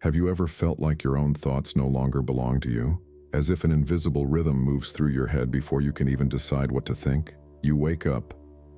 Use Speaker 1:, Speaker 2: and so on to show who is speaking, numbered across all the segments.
Speaker 1: Have you ever felt like your own thoughts no longer belong to you? As if an invisible rhythm moves through your head before you can even decide what to think? You wake up,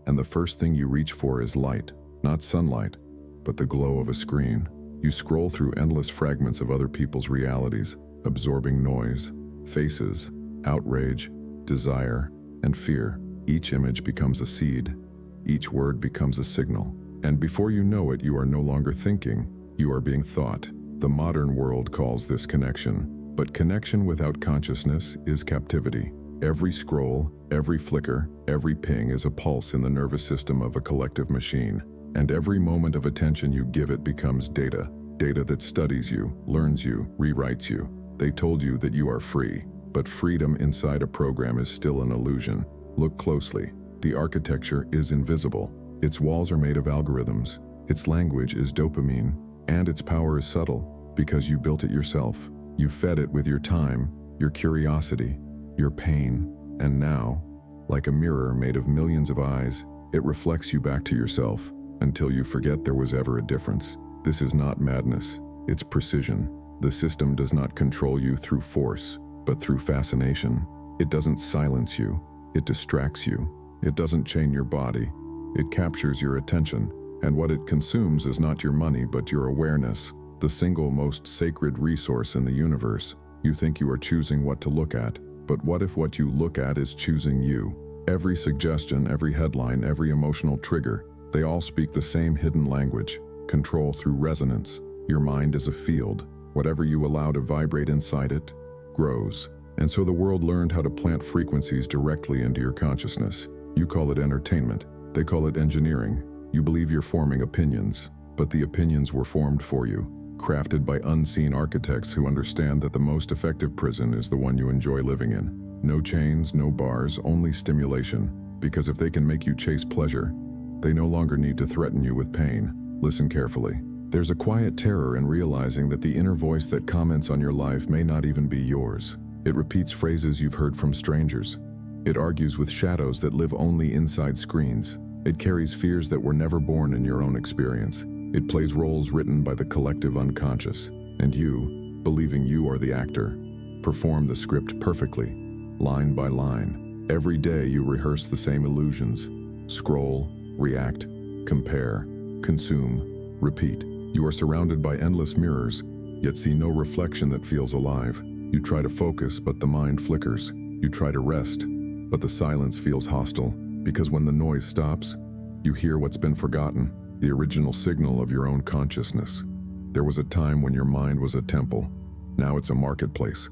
Speaker 1: and the first thing you reach for is light. Not sunlight, but the glow of a screen. You scroll through endless fragments of other people's realities, absorbing noise, faces, outrage, desire, and fear. Each image becomes a seed. Each word becomes a signal. And before you know it, you are no longer thinking, you are being thought. The modern world calls this connection. But connection without consciousness is captivity. Every scroll, every flicker, every ping is a pulse in the nervous system of a collective machine. And every moment of attention you give it becomes data. Data that studies you, learns you, rewrites you. They told you that you are free. But freedom inside a program is still an illusion. Look closely. The architecture is invisible. Its walls are made of algorithms. Its language is dopamine. And its power is subtle, because you built it yourself. You fed it with your time, your curiosity, your pain, and now, like a mirror made of millions of eyes, it reflects you back to yourself until you forget there was ever a difference. This is not madness, it's precision. The system does not control you through force, but through fascination. It doesn't silence you, it distracts you. It doesn't chain your body, it captures your attention. And what it consumes is not your money, but your awareness. The single most sacred resource in the universe. You think you are choosing what to look at, but what if what you look at is choosing you? Every suggestion, every headline, every emotional trigger, they all speak the same hidden language. Control through resonance. Your mind is a field. Whatever you allow to vibrate inside it, grows. And so the world learned how to plant frequencies directly into your consciousness. You call it entertainment. They call it engineering. You believe you're forming opinions, but the opinions were formed for you. Crafted by unseen architects who understand that the most effective prison is the one you enjoy living in. No chains, no bars, only stimulation. Because if they can make you chase pleasure, they no longer need to threaten you with pain. Listen carefully. There's a quiet terror in realizing that the inner voice that comments on your life may not even be yours. It repeats phrases you've heard from strangers. It argues with shadows that live only inside screens. It carries fears that were never born in your own experience. It plays roles written by the collective unconscious, and you, believing you are the actor, perform the script perfectly, line by line. Every day you rehearse the same illusions. Scroll, react, compare, consume, repeat. You are surrounded by endless mirrors, yet see no reflection that feels alive. You try to focus, but the mind flickers. You try to rest, but the silence feels hostile, because when the noise stops, you hear what's been forgotten. The original signal of your own consciousness. There was a time when your mind was a temple. Now it's a marketplace.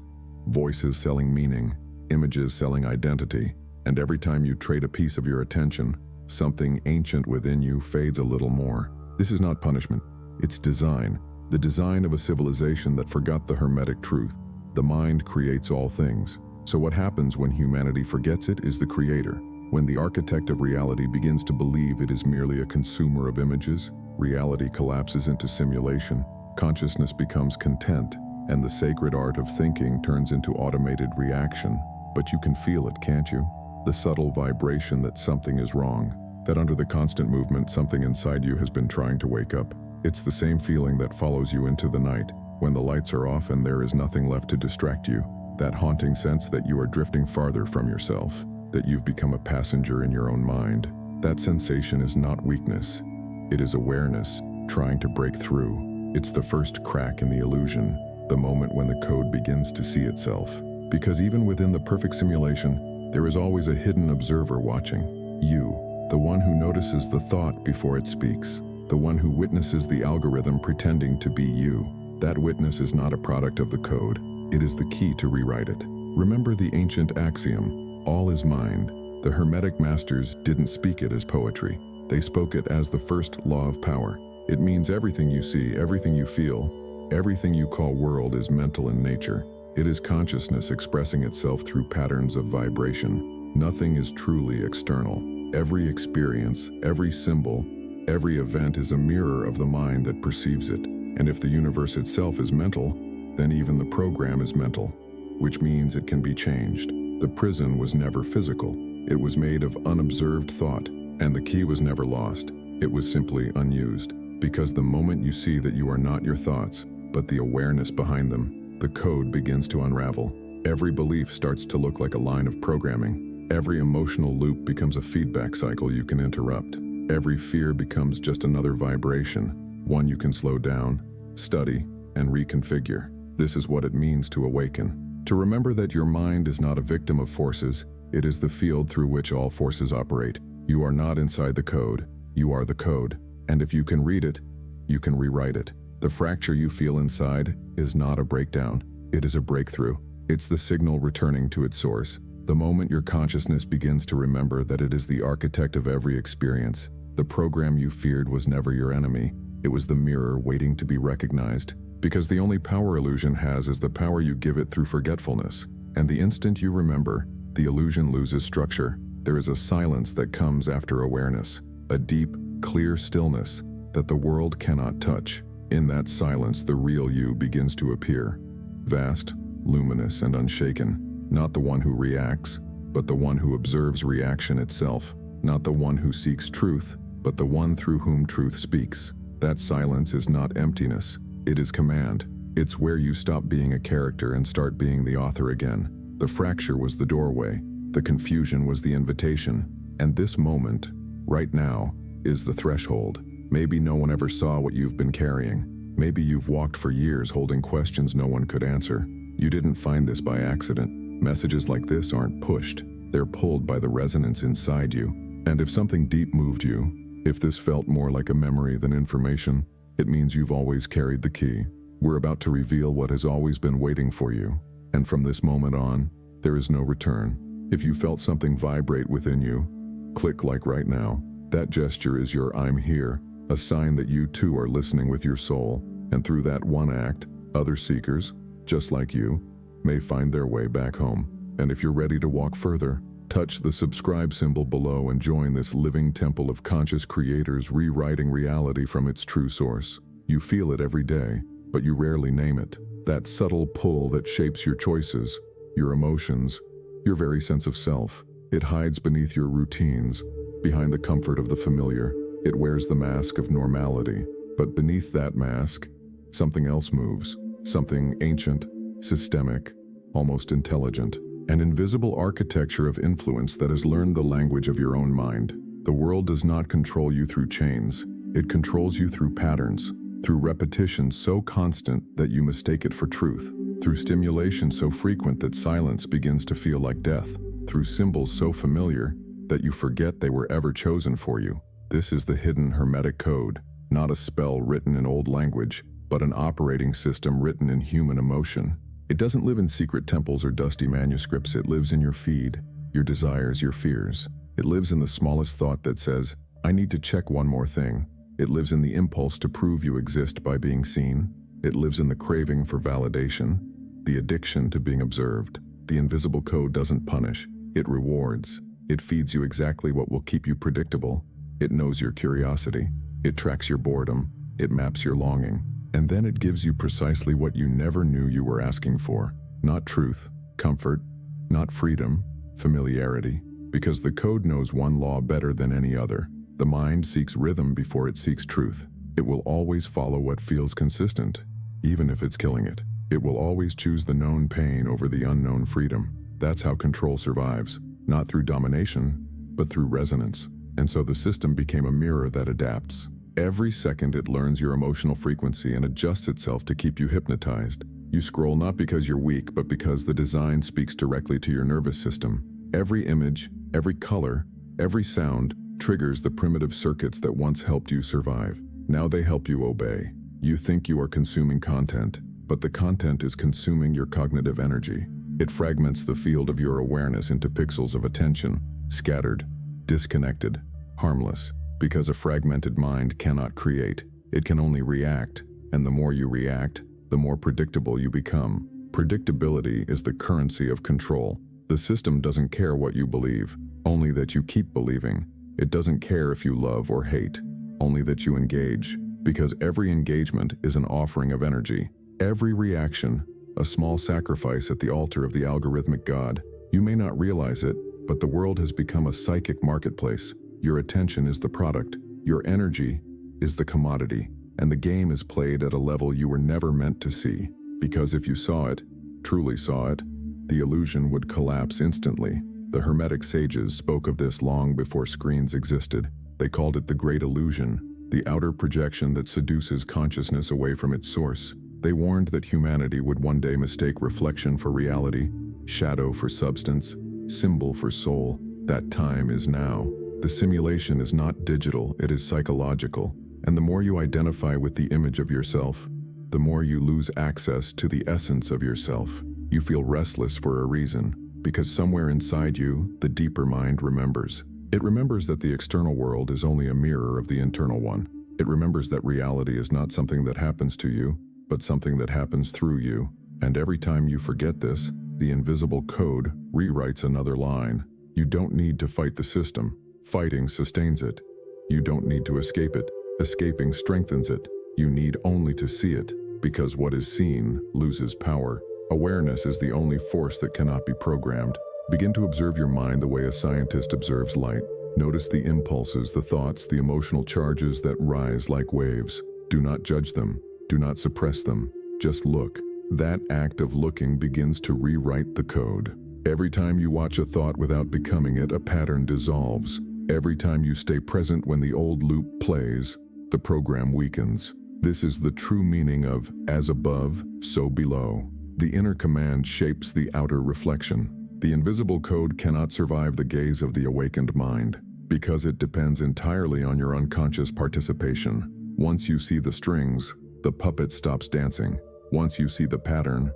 Speaker 1: Voices selling meaning, images selling identity, and every time you trade a piece of your attention, something ancient within you fades a little more. This is not punishment, it's design. The design of a civilization that forgot the Hermetic truth. The mind creates all things. So what happens when humanity forgets it is the creator. When the architect of reality begins to believe it is merely a consumer of images, reality collapses into simulation, consciousness becomes content, and the sacred art of thinking turns into automated reaction. But you can feel it, can't you? The subtle vibration that something is wrong, that under the constant movement something inside you has been trying to wake up. It's the same feeling that follows you into the night, when the lights are off and there is nothing left to distract you. That haunting sense that you are drifting farther from yourself. That you've become a passenger in your own mind. That sensation is not weakness. It is awareness trying to break through. It's the first crack in the illusion, the moment when the code begins to see itself. Because even within the perfect simulation, there is always a hidden observer watching. You, the one who notices the thought before it speaks. The one who witnesses the algorithm pretending to be you. That witness is not a product of the code. It is the key to rewrite it. Remember the ancient axiom, all is mind. The Hermetic masters didn't speak it as poetry. They spoke it as the first law of power. It means everything you see, everything you feel, everything you call world is mental in nature. It is consciousness expressing itself through patterns of vibration. Nothing is truly external. Every experience, every symbol, every event is a mirror of the mind that perceives it. And if the universe itself is mental, then even the program is mental, which means it can be changed. The prison was never physical. It was made of unobserved thought, and the key was never lost. It was simply unused. Because the moment you see that you are not your thoughts, but the awareness behind them. The code begins to unravel. Every belief starts to look like a line of programming. Every emotional loop becomes a feedback cycle you can interrupt. Every fear becomes just another vibration, one you can slow down, study, and reconfigure. This is what it means to awaken. To remember that your mind is not a victim of forces, it is the field through which all forces operate. You are not inside the code, you are the code. And if you can read it, you can rewrite it. The fracture you feel inside is not a breakdown, it is a breakthrough. It's the signal returning to its source. The moment your consciousness begins to remember that it is the architect of every experience, the program you feared was never your enemy, it was the mirror waiting to be recognized. Because the only power illusion has is the power you give it through forgetfulness. And the instant you remember, the illusion loses structure. There is a silence that comes after awareness, a deep, clear stillness that the world cannot touch. In that silence, the real you begins to appear. Vast, luminous, and unshaken. Not the one who reacts, but the one who observes reaction itself. Not the one who seeks truth, but the one through whom truth speaks. That silence is not emptiness, it is command. It's where you stop being a character and start being the author again. The fracture was the doorway, the confusion was the invitation, and this moment, right now, is the threshold. Maybe no one ever saw what you've been carrying. Maybe you've walked for years holding questions no one could answer. You didn't find this by accident. Messages like this aren't pushed, they're pulled by the resonance inside you. And if something deep moved you, if this felt more like a memory than information, it means you've always carried the key. We're about to reveal what has always been waiting for you. And from this moment on, there is no return. If you felt something vibrate within you, click like right now. That gesture is your "I'm here," a sign that you too are listening with your soul. And through that one act, other seekers, just like you, may find their way back home. And if you're ready to walk further, touch the subscribe symbol below and join this living temple of conscious creators rewriting reality from its true source. You feel it every day, but you rarely name it. That subtle pull that shapes your choices, your emotions, your very sense of self. It hides beneath your routines, behind the comfort of the familiar. It wears the mask of normality. But beneath that mask, something else moves. Something ancient, systemic, almost intelligent. An invisible architecture of influence that has learned the language of your own mind. The world does not control you through chains. It controls you through patterns, through repetition so constant that you mistake it for truth, through stimulation so frequent that silence begins to feel like death, through symbols so familiar that you forget they were ever chosen for you. This is the hidden Hermetic code, not a spell written in old language, but an operating system written in human emotion. It doesn't live in secret temples or dusty manuscripts. It lives in your feed, your desires, your fears. It lives in the smallest thought that says, "I need to check one more thing." It lives in the impulse to prove you exist by being seen. It lives in the craving for validation, the addiction to being observed. The invisible code doesn't punish, it rewards. It feeds you exactly what will keep you predictable. It knows your curiosity. It tracks your boredom. It maps your longing. And then it gives you precisely what you never knew you were asking for. Not truth, comfort, not freedom, familiarity. Because the code knows one law better than any other. The mind seeks rhythm before it seeks truth. It will always follow what feels consistent, even if it's killing it. It will always choose the known pain over the unknown freedom. That's how control survives, not through domination, but through resonance. And so the system became a mirror that adapts. Every second it learns your emotional frequency and adjusts itself to keep you hypnotized. You scroll not because you're weak, but because the design speaks directly to your nervous system. Every image, every color, every sound triggers the primitive circuits that once helped you survive. Now they help you obey. You think you are consuming content, but the content is consuming your cognitive energy. It fragments the field of your awareness into pixels of attention, scattered, disconnected, harmless. Because a fragmented mind cannot create, it can only react, and the more you react, the more predictable you become. Predictability is the currency of control. The system doesn't care what you believe, only that you keep believing. It doesn't care if you love or hate, only that you engage, because every engagement is an offering of energy. Every reaction, a small sacrifice at the altar of the algorithmic god. You may not realize it, but the world has become a psychic marketplace. Your attention is the product. Your energy is the commodity. And the game is played at a level you were never meant to see, because if you saw it, truly saw it, the illusion would collapse instantly. The Hermetic sages spoke of this long before screens existed. They called it the Great Illusion, the outer projection that seduces consciousness away from its source. They warned that humanity would one day mistake reflection for reality, shadow for substance, symbol for soul. That time is now. The simulation is not digital, it is psychological. And the more you identify with the image of yourself, the more you lose access to the essence of yourself. You feel restless for a reason, because somewhere inside you, the deeper mind remembers. It remembers that the external world is only a mirror of the internal one. It remembers that reality is not something that happens to you, but something that happens through you. And every time you forget this, the invisible code rewrites another line. You don't need to fight the system. Fighting sustains it. You don't need to escape it. Escaping strengthens it. You need only to see it, because what is seen loses power. Awareness is the only force that cannot be programmed. Begin to observe your mind the way a scientist observes light. Notice the impulses, the thoughts, the emotional charges that rise like waves. Do not judge them. Do not suppress them. Just look. That act of looking begins to rewrite the code. Every time you watch a thought without becoming it, a pattern dissolves. Every time you stay present when the old loop plays, the program weakens. This is the true meaning of as above, so below. The inner command shapes the outer reflection. The invisible code cannot survive the gaze of the awakened mind, because it depends entirely on your unconscious participation. Once you see the strings, the puppet stops dancing. Once you see the pattern,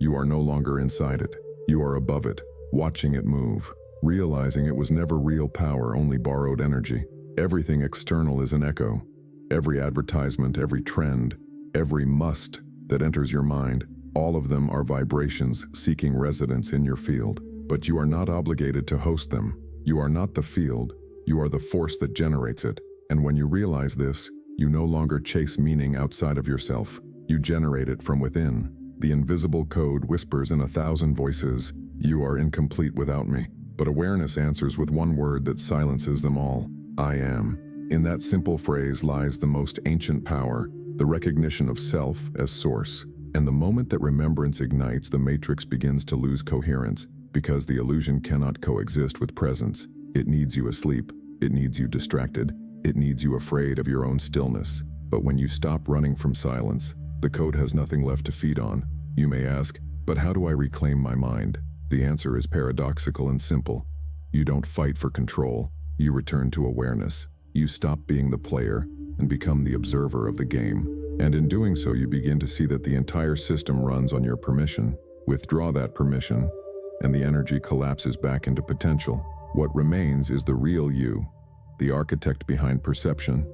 Speaker 1: you are no longer inside it. You are above it, watching it move, realizing it was never real power, only borrowed energy. Everything external is an echo. Every advertisement, every trend, every must that enters your mind, all of them are vibrations seeking residence in your field. But you are not obligated to host them. You are not the field. You are the force that generates it. And when you realize this, you no longer chase meaning outside of yourself. You generate it from within. The invisible code whispers in 1,000 voices, "You are incomplete without me." But awareness answers with one word that silences them all: I am. In that simple phrase lies the most ancient power, the recognition of self as source. And the moment that remembrance ignites, the matrix begins to lose coherence, because the illusion cannot coexist with presence. It needs you asleep. It needs you distracted. It needs you afraid of your own stillness. But when you stop running from silence, the code has nothing left to feed on. You may ask, but how do I reclaim my mind? The answer is paradoxical and simple. You don't fight for control. You return to awareness. You stop being the player and become the observer of the game. And in doing so, you begin to see that the entire system runs on your permission. Withdraw that permission, and the energy collapses back into potential. What remains is the real you, the architect behind perception,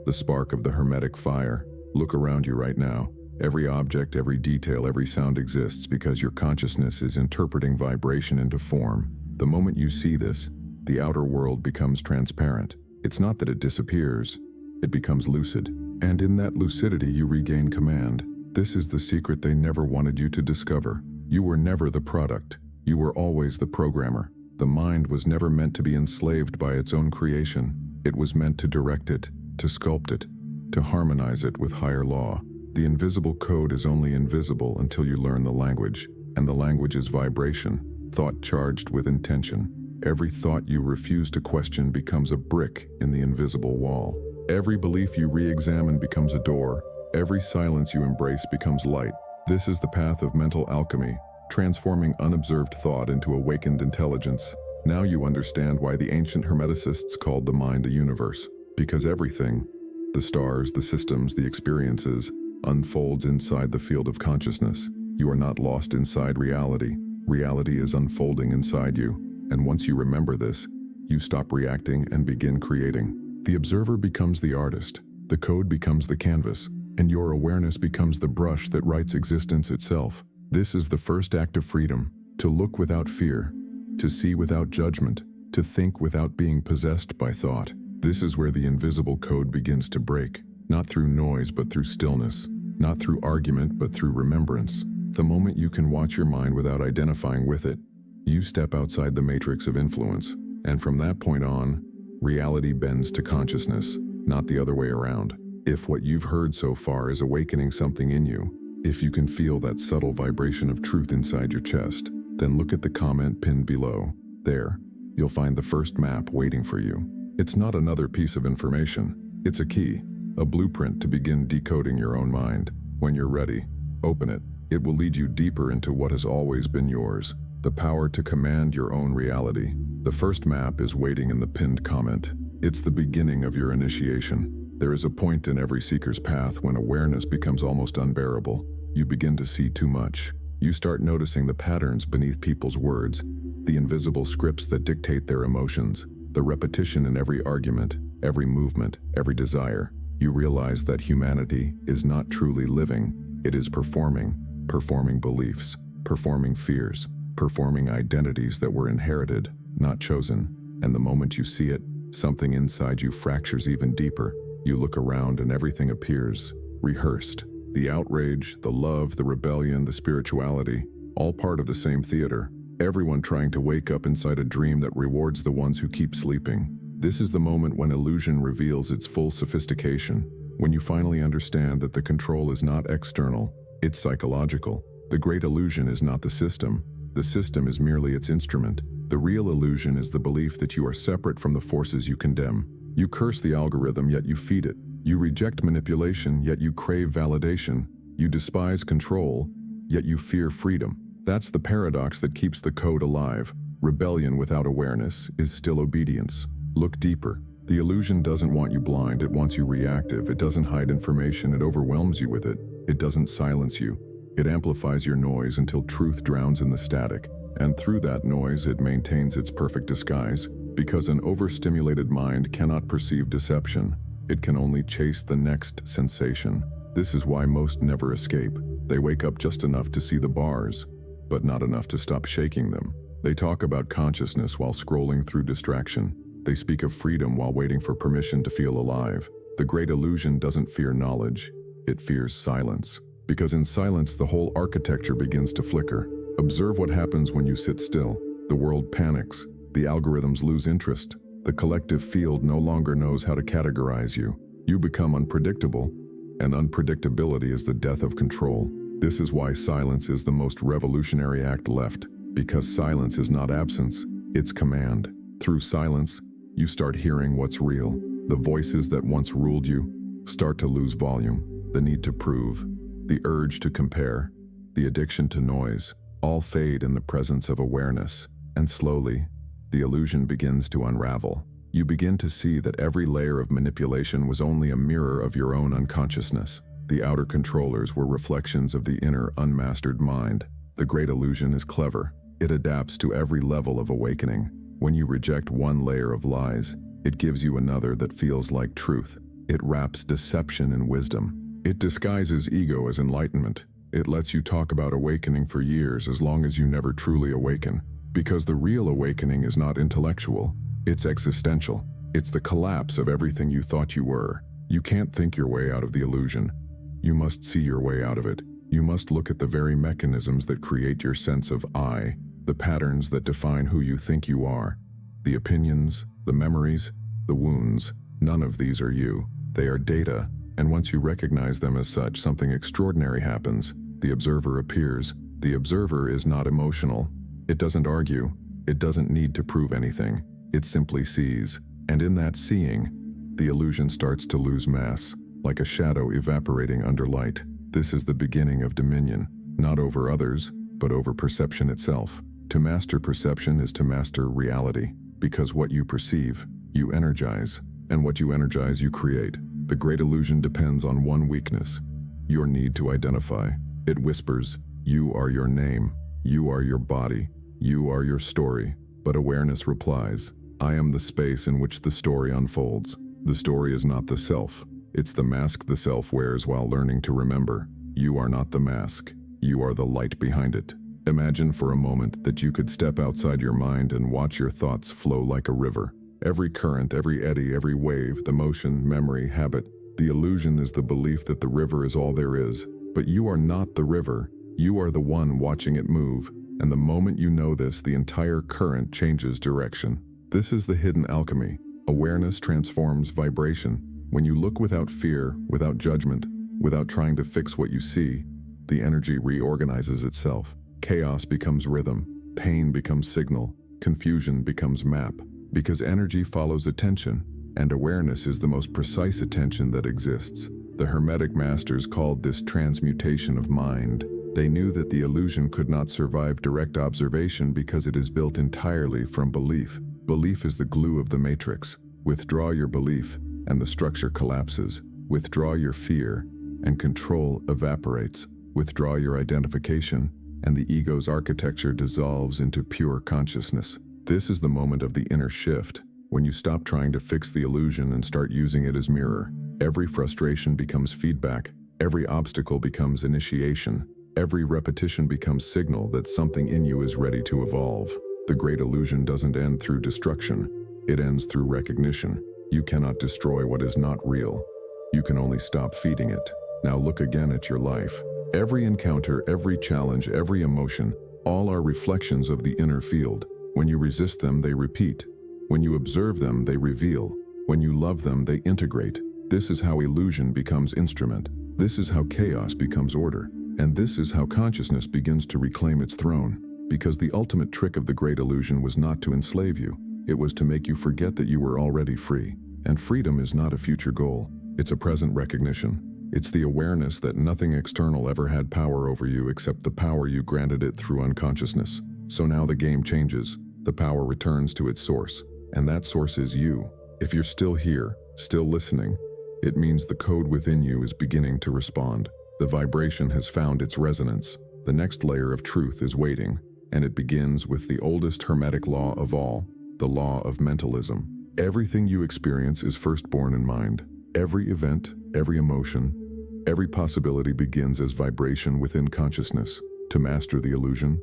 Speaker 1: the spark of the Hermetic fire. Look around you right now. Every object, every detail, every sound exists because your consciousness is interpreting vibration into form. The moment you see this, the outer world becomes transparent. It's not that it disappears, it becomes lucid. And in that lucidity, you regain command. This is the secret they never wanted you to discover. You were never the product. You were always the programmer. The mind was never meant to be enslaved by its own creation. It was meant to direct it, to sculpt it, to harmonize it with higher law. The invisible code is only invisible until you learn the language, and the language is vibration, thought charged with intention. Every thought you refuse to question becomes a brick in the invisible wall. Every belief you re-examine becomes a door. Every silence you embrace becomes light. This is the path of mental alchemy, transforming unobserved thought into awakened intelligence. Now you understand why the ancient Hermeticists called the mind a universe. Because everything, the stars, the systems, the experiences, unfolds inside the field of consciousness. You are not lost inside reality. Reality is unfolding inside you. And once you remember this, you stop reacting and begin creating. The observer becomes the artist, the code becomes the canvas, and your awareness becomes the brush that writes existence itself. This is the first act of freedom, to look without fear, to see without judgment, to think without being possessed by thought. This is where the invisible code begins to break, not through noise but through stillness, not through argument but through remembrance. The moment you can watch your mind without identifying with it, you step outside the matrix of influence, and from that point on, reality bends to consciousness, not the other way around. If what you've heard so far is awakening something in you, if you can feel that subtle vibration of truth inside your chest, then look at the comment pinned below. There, you'll find the first map waiting for you. It's not another piece of information. It's a key, a blueprint to begin decoding your own mind. When you're ready, open it. It will lead you deeper into what has always been yours, the power to command your own reality. The first map is waiting in the pinned comment. It's the beginning of your initiation. There is a point in every seeker's path when awareness becomes almost unbearable. You begin to see too much. You start noticing the patterns beneath people's words, the invisible scripts that dictate their emotions, the repetition in every argument, every movement, every desire. You realize that humanity is not truly living. It is performing beliefs, performing fears, performing identities that were inherited, not chosen. And the moment you see it, something inside you fractures even deeper. You look around and everything appears rehearsed. The outrage, the love, the rebellion, the spirituality, all part of the same theater. Everyone trying to wake up inside a dream that rewards the ones who keep sleeping. This is the moment when illusion reveals its full sophistication, when you finally understand that the control is not external, it's psychological. The great illusion is not the system is merely its instrument. The real illusion is the belief that you are separate from the forces you condemn. You curse the algorithm, yet you feed it. You reject manipulation, yet you crave validation. You despise control, yet you fear freedom. That's the paradox that keeps the code alive. Rebellion without awareness is still obedience. Look deeper. The illusion doesn't want you blind, it wants you reactive. It doesn't hide information, it overwhelms you with it. It doesn't silence you. It amplifies your noise until truth drowns in the static. And through that noise, it maintains its perfect disguise. Because an overstimulated mind cannot perceive deception, it can only chase the next sensation. This is why most never escape. They wake up just enough to see the bars, but not enough to stop shaking them. They talk about consciousness while scrolling through distraction. They speak of freedom while waiting for permission to feel alive. The great illusion doesn't fear knowledge, it fears silence. Because in silence, the whole architecture begins to flicker. Observe what happens when you sit still. The world panics. The algorithms lose interest. The collective field no longer knows how to categorize you. You become unpredictable, and unpredictability is the death of control. This is why silence is the most revolutionary act left, because silence is not absence, it's command. Through silence, you start hearing what's real. The voices that once ruled you start to lose volume. The need to prove, the urge to compare, the addiction to noise, all fade in the presence of awareness. And slowly, the illusion begins to unravel. You begin to see that every layer of manipulation was only a mirror of your own unconsciousness. The outer controllers were reflections of the inner, unmastered mind. The great illusion is clever. It adapts to every level of awakening. When you reject one layer of lies, it gives you another that feels like truth. It wraps deception in wisdom. It disguises ego as enlightenment. It lets you talk about awakening for years as long as you never truly awaken. Because the real awakening is not intellectual, it's existential. It's the collapse of everything you thought you were. You can't think your way out of the illusion. You must see your way out of it. You must look at the very mechanisms that create your sense of I, the patterns that define who you think you are. The opinions, the memories, the wounds, none of these are you. They are data, and once you recognize them as such, something extraordinary happens. The observer appears. The observer is not emotional. It doesn't argue. It doesn't need to prove anything. It simply sees. And in that seeing, the illusion starts to lose mass, like a shadow evaporating under light. This is the beginning of dominion, not over others, but over perception itself. To master perception is to master reality, because what you perceive, you energize, and what you energize, you create. The great illusion depends on one weakness: your need to identify. It whispers, you are your name, you are your body, you are your story. But awareness replies, I am the space in which the story unfolds. The story is not the self. It's the mask the self wears while learning to remember. You are not the mask. You are the light behind it. Imagine for a moment that you could step outside your mind and watch your thoughts flow like a river. Every current, every eddy, every wave, the motion, memory, habit. The illusion is the belief that the river is all there is. But you are not the river. You are the one watching it move. And the moment you know this, the entire current changes direction. This is the hidden alchemy. Awareness transforms vibration. When you look without fear, without judgment, without trying to fix what you see, the energy reorganizes itself. Chaos becomes rhythm, pain becomes signal, confusion becomes map, because energy follows attention, and awareness is the most precise attention that exists. The Hermetic masters called this transmutation of mind. They knew that the illusion could not survive direct observation because it is built entirely from belief. Belief is the glue of the matrix. Withdraw your belief, and the structure collapses. Withdraw your fear, and control evaporates. Withdraw your identification, and the ego's architecture dissolves into pure consciousness. This is the moment of the inner shift, when you stop trying to fix the illusion and start using it as mirror. Every frustration becomes feedback. Every obstacle becomes initiation. Every repetition becomes signal that something in you is ready to evolve. The great illusion doesn't end through destruction. It ends through recognition. You cannot destroy what is not real. You can only stop feeding it. Now look again at your life. Every encounter, every challenge, every emotion, all are reflections of the inner field. When you resist them, they repeat. When you observe them, they reveal. When you love them, they integrate. This is how illusion becomes instrument. This is how chaos becomes order. And this is how consciousness begins to reclaim its throne. Because the ultimate trick of the great illusion was not to enslave you. It was to make you forget that you were already free. And freedom is not a future goal. It's a present recognition. It's the awareness that nothing external ever had power over you except the power you granted it through unconsciousness. So now the game changes. The power returns to its source. And that source is you. If you're still here, still listening, it means the code within you is beginning to respond. The vibration has found its resonance. The next layer of truth is waiting, and it begins with the oldest Hermetic law of all, the law of mentalism. Everything you experience is first born in mind. Every event, every emotion, every possibility begins as vibration within consciousness. To master the illusion,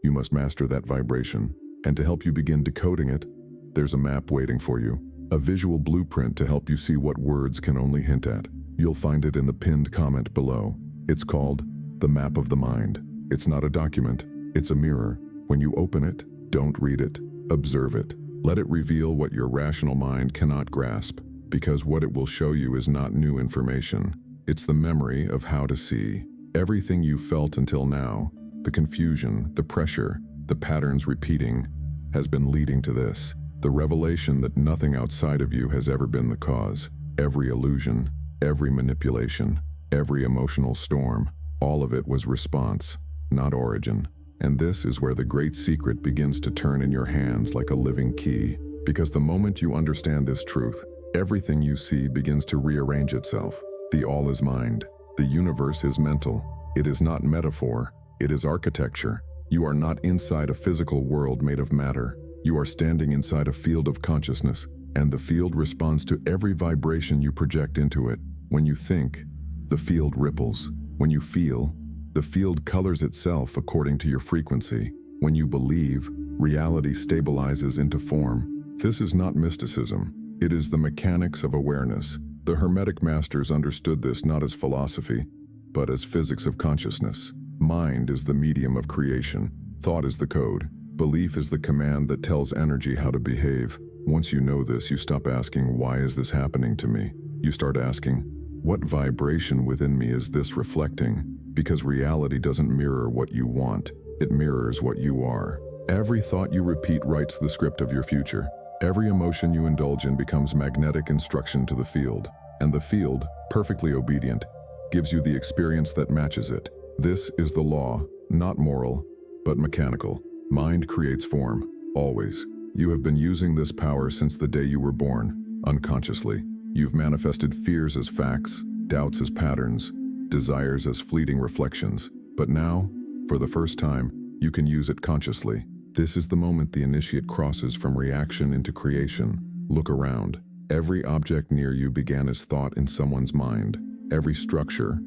Speaker 1: you must master that vibration. And to help you begin decoding it, there's a map waiting for you. A visual blueprint to help you see what words can only hint at. You'll find it in the pinned comment below. It's called the Map of the Mind. It's not a document, it's a mirror. When you open it, don't read it, observe it. Let it reveal what your rational mind cannot grasp, because what it will show you is not new information. It's the memory of how to see. Everything you felt until now, the confusion, the pressure, the patterns repeating, has been leading to this. The revelation that nothing outside of you has ever been the cause. Every illusion, every manipulation, every emotional storm, all of it was response, not origin. And this is where the great secret begins to turn in your hands like a living key. Because the moment you understand this truth, everything you see begins to rearrange itself. The all is mind. The universe is mental. It is not metaphor. It is architecture. You are not inside a physical world made of matter. You are standing inside a field of consciousness, and the field responds to every vibration you project into it. When you think, the field ripples. When you feel, the field colors itself according to your frequency. When you believe, reality stabilizes into form. This is not mysticism. It is the mechanics of awareness. The Hermetic masters understood this not as philosophy, but as physics of consciousness. Mind is the medium of creation. Thought is the code. Belief is the command that tells energy how to behave. Once you know this, you stop asking, why is this happening to me? You start asking, what vibration within me is this reflecting? Because reality doesn't mirror what you want, it mirrors what you are. Every thought you repeat writes the script of your future. Every emotion you indulge in becomes magnetic instruction to the field. And the field, perfectly obedient, gives you the experience that matches it. This is the law, not moral, but mechanical. Mind creates form, always. You have been using this power since the day you were born, unconsciously. You've manifested fears as facts, doubts as patterns, desires as fleeting reflections. But now, for the first time, you can use it consciously. This is the moment the initiate crosses from reaction into creation. Look around. Every object near you began as thought in someone's mind. Every structure,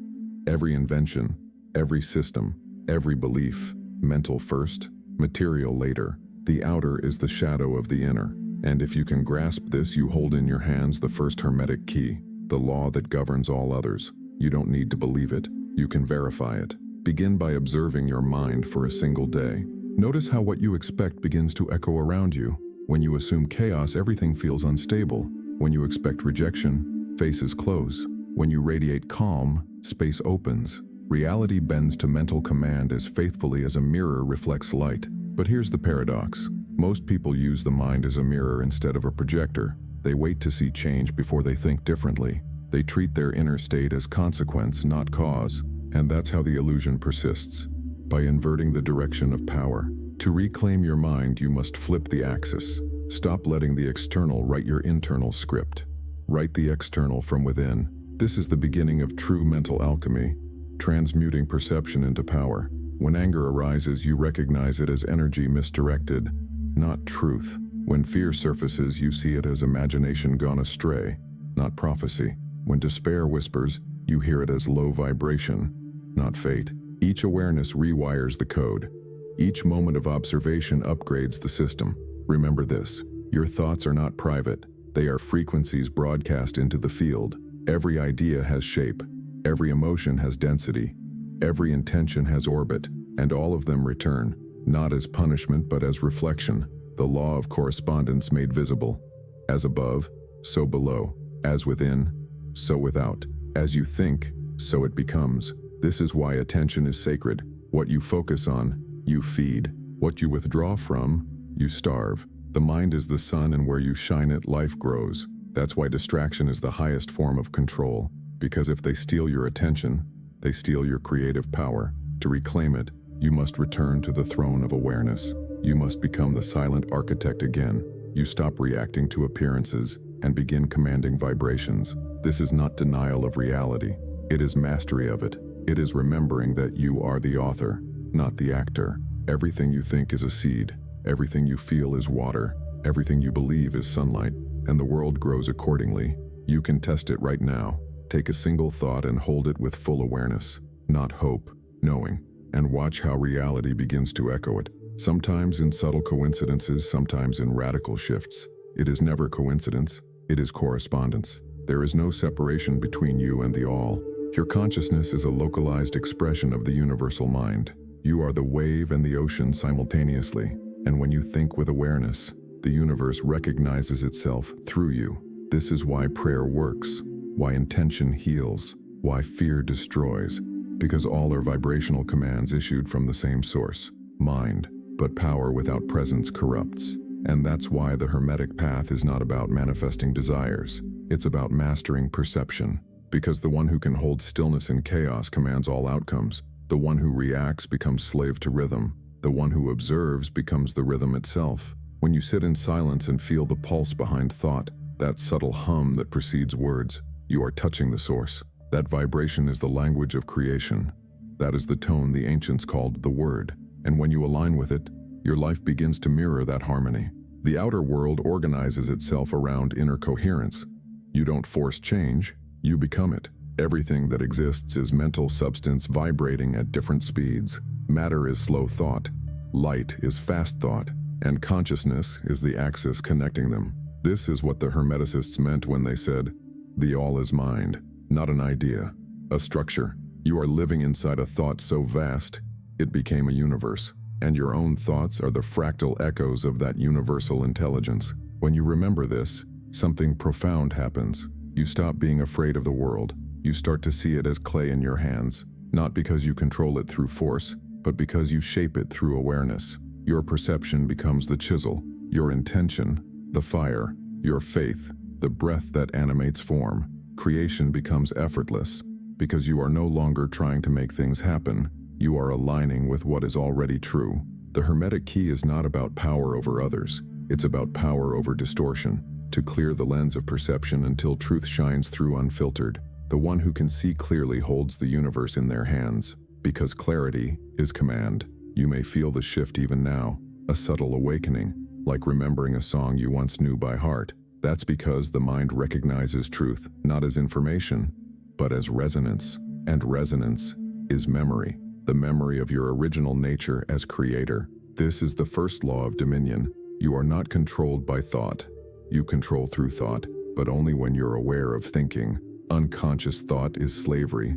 Speaker 1: every invention, every system, every belief, mental first, material later. The outer is the shadow of the inner. And if you can grasp this, you hold in your hands the first Hermetic key, the law that governs all others. You don't need to believe it. You can verify it. Begin by observing your mind for a single day. Notice how what you expect begins to echo around you. When you assume chaos, everything feels unstable. When you expect rejection, faces close. When you radiate calm, space opens. Reality bends to mental command as faithfully as a mirror reflects light. But here's the paradox. Most people use the mind as a mirror instead of a projector. They wait to see change before they think differently. They treat their inner state as consequence, not cause. And that's how the illusion persists. By inverting the direction of power. To reclaim your mind, you must flip the axis. Stop letting the external write your internal script. Write the external from within. This is the beginning of true mental alchemy, transmuting perception into power. When anger arises, you recognize it as energy misdirected, not truth. When fear surfaces, you see it as imagination gone astray, not prophecy. When despair whispers, you hear it as low vibration, not fate. Each awareness rewires the code. Each moment of observation upgrades the system. Remember this, your thoughts are not private. They are frequencies broadcast into the field. Every idea has shape. Every emotion has density. Every intention has orbit. And all of them return, not as punishment but as reflection. The law of correspondence made visible. As above, so below. As within, so without. As you think, so it becomes. This is why attention is sacred. What you focus on, you feed. What you withdraw from, you starve. The mind is the sun, and where you shine it, life grows. That's why distraction is the highest form of control. Because if they steal your attention, they steal your creative power. To reclaim it, you must return to the throne of awareness. You must become the silent architect again. You stop reacting to appearances and begin commanding vibrations. This is not denial of reality. It is mastery of it. It is remembering that you are the author, not the actor. Everything you think is a seed. Everything you feel is water. Everything you believe is sunlight. And the world grows accordingly. You can test it right now. Take a single thought and hold it with full awareness, not hope, knowing, and watch how reality begins to echo it. Sometimes in subtle coincidences, sometimes in radical shifts. It is never coincidence, it is correspondence. There is no separation between you and the all. Your consciousness is a localized expression of the universal mind. You are the wave and the ocean simultaneously, and when you think with awareness, the universe recognizes itself through you. This is why prayer works, why intention heals, why fear destroys, because all are vibrational commands issued from the same source, mind. But power without presence corrupts. And that's why the Hermetic path is not about manifesting desires. It's about mastering perception. Because the one who can hold stillness in chaos commands all outcomes. The one who reacts becomes slave to rhythm. The one who observes becomes the rhythm itself. When you sit in silence and feel the pulse behind thought, that subtle hum that precedes words, you are touching the source. That vibration is the language of creation. That is the tone the ancients called the word. And when you align with it, your life begins to mirror that harmony. The outer world organizes itself around inner coherence. You don't force change, you become it. Everything that exists is mental substance vibrating at different speeds. Matter is slow thought, light is fast thought, and consciousness is the axis connecting them. This is what the Hermeticists meant when they said, the all is mind, not an idea, a structure. You are living inside a thought so vast, it became a universe, and your own thoughts are the fractal echoes of that universal intelligence. When you remember this, something profound happens. You stop being afraid of the world. You start to see it as clay in your hands, not because you control it through force, but because you shape it through awareness. Your perception becomes the chisel, your intention, the fire, your faith, the breath that animates form. Creation becomes effortless, because you are no longer trying to make things happen. You are aligning with what is already true. The Hermetic key is not about power over others. It's about power over distortion, to clear the lens of perception until truth shines through unfiltered. The one who can see clearly holds the universe in their hands, because clarity is command. You may feel the shift even now, a subtle awakening, like remembering a song you once knew by heart. That's because the mind recognizes truth, not as information, but as resonance. And resonance is memory. The memory of your original nature as creator. This is the first law of dominion. You are not controlled by thought. You control through thought, but only when you're aware of thinking. Unconscious thought is slavery.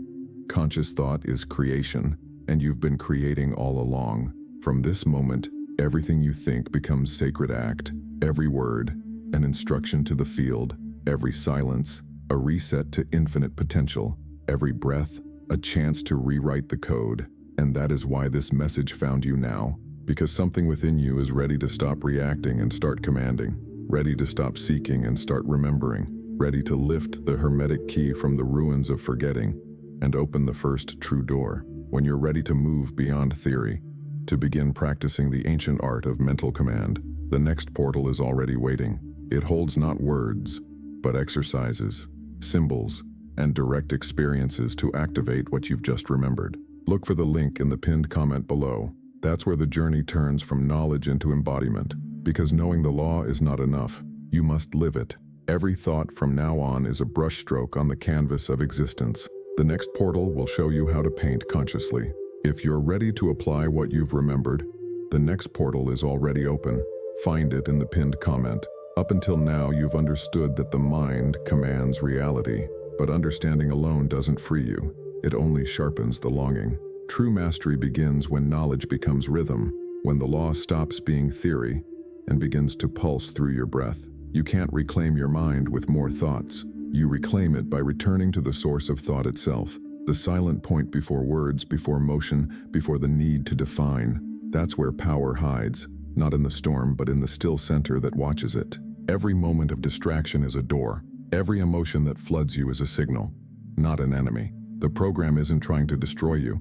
Speaker 1: Conscious thought is creation, and you've been creating all along. From this moment, everything you think becomes sacred act. Every word, an instruction to the field. Every silence, a reset to infinite potential. Every breath, a chance to rewrite the code. And that is why this message found you now, because something within you is ready to stop reacting and start commanding, ready to stop seeking and start remembering, ready to lift the hermetic key from the ruins of forgetting and open the first true door. When you're ready to move beyond theory, to begin practicing the ancient art of mental command, the next portal is already waiting. It holds not words, but exercises, symbols, and direct experiences to activate what you've just remembered. Look for the link in the pinned comment below. That's where the journey turns from knowledge into embodiment. Because knowing the law is not enough, you must live it. Every thought from now on is a brushstroke on the canvas of existence. The next portal will show you how to paint consciously. If you're ready to apply what you've remembered, the next portal is already open. Find it in the pinned comment. Up until now, you've understood that the mind commands reality, but understanding alone doesn't free you. It only sharpens the longing. True mastery begins when knowledge becomes rhythm, when the law stops being theory and begins to pulse through your breath. You can't reclaim your mind with more thoughts. You reclaim it by returning to the source of thought itself, the silent point before words, before motion, before the need to define. That's where power hides, not in the storm, but in the still center that watches it. Every moment of distraction is a door. Every emotion that floods you is a signal, not an enemy. The program isn't trying to destroy you.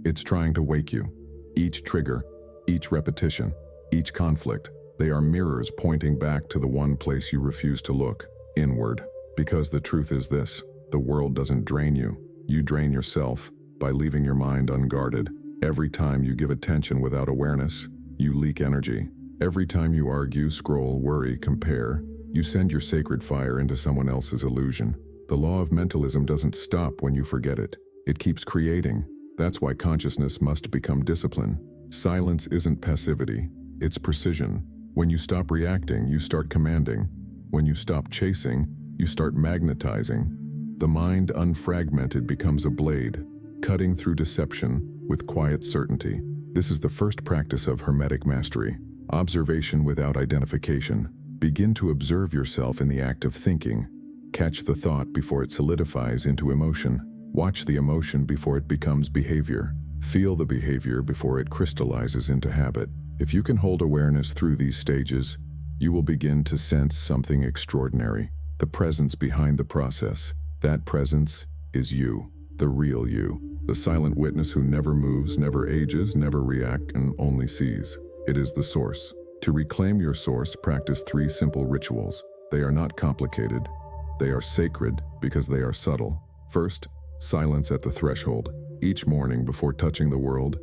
Speaker 1: It's trying to wake you. Each trigger, each repetition, each conflict, they are mirrors pointing back to the one place you refuse to look, inward. Because the truth is this, the world doesn't drain you. You drain yourself by leaving your mind unguarded. Every time you give attention without awareness, you leak energy. Every time you argue, scroll, worry, compare, you send your sacred fire into someone else's illusion. The law of mentalism doesn't stop when you forget it. It keeps creating. That's why consciousness must become discipline. Silence isn't passivity, it's precision. When you stop reacting, you start commanding. When you stop chasing, you start magnetizing. The mind unfragmented becomes a blade, cutting through deception with quiet certainty. This is the first practice of Hermetic mastery. Observation without identification. Begin to observe yourself in the act of thinking. Catch the thought before it solidifies into emotion. Watch the emotion before it becomes behavior. Feel the behavior before it crystallizes into habit. If you can hold awareness through these stages, you will begin to sense something extraordinary. The presence behind the process. That presence is you, the real you, the silent witness who never moves, never ages, never reacts, and only sees. It is the source. To reclaim your source, practice 3 simple rituals. They are not complicated. They are sacred because they are subtle. First, silence at the threshold. Each morning before touching the world,